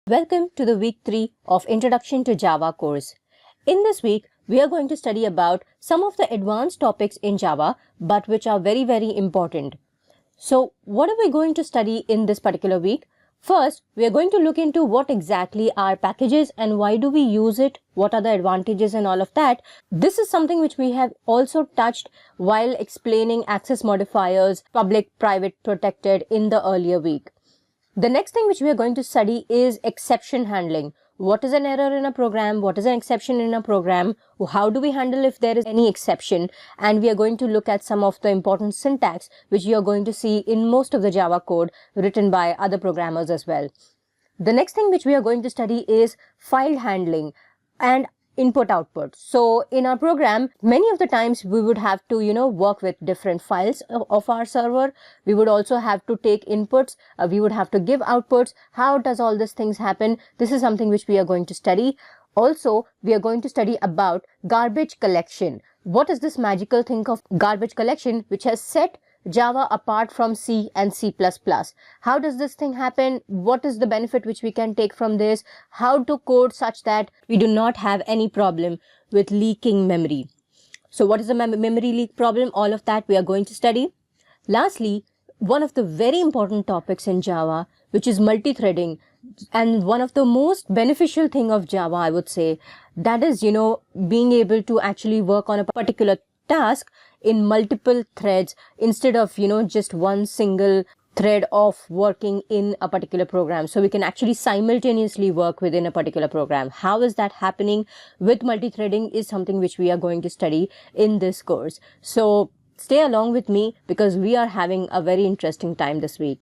Welcome to the week 3 of Introduction to Java course. In this week, we are going to study about some of the advanced topics in Java, but which are very important. So what are we going to study in this particular week? First, we are going to look into what exactly are packages and why do we use it, what are the advantages and all of that. This is something which we have also touched while explaining access modifiers, public, private, protected in the earlier week. The next thing which we are going to study is exception handling. What is an error in a program? What is an exception in a program? How do we handle if there is any exception? And we are going to look at some of the important syntax which you are going to see in most of the Java code written by other programmers as well. The next thing which we are going to study is file handling and input-output. So in our program, many of the times we would have to, work with different files of our server. We would also have to take inputs. We would have to give outputs. How does all these things happen? This is something which we are going to study. Also, we are going to study about garbage collection. What is this magical thing of garbage collection which has set Java apart from C and C++. How does this thing happen? What is the benefit which we can take from this? How to code such that we do not have any problem with leaking memory. So what is the memory leak problem? All of that we are going to study. Lastly, one of the very important topics in Java, which is multi-threading, and one of the most beneficial thing of Java, I would say, that is, being able to actually work on a particular task in multiple threads instead of, just one single thread of working in a particular program. So we can actually simultaneously work within a particular program. How is that happening with multi-threading is something which we are going to study in this course. So stay along with me because we are having a very interesting time this week.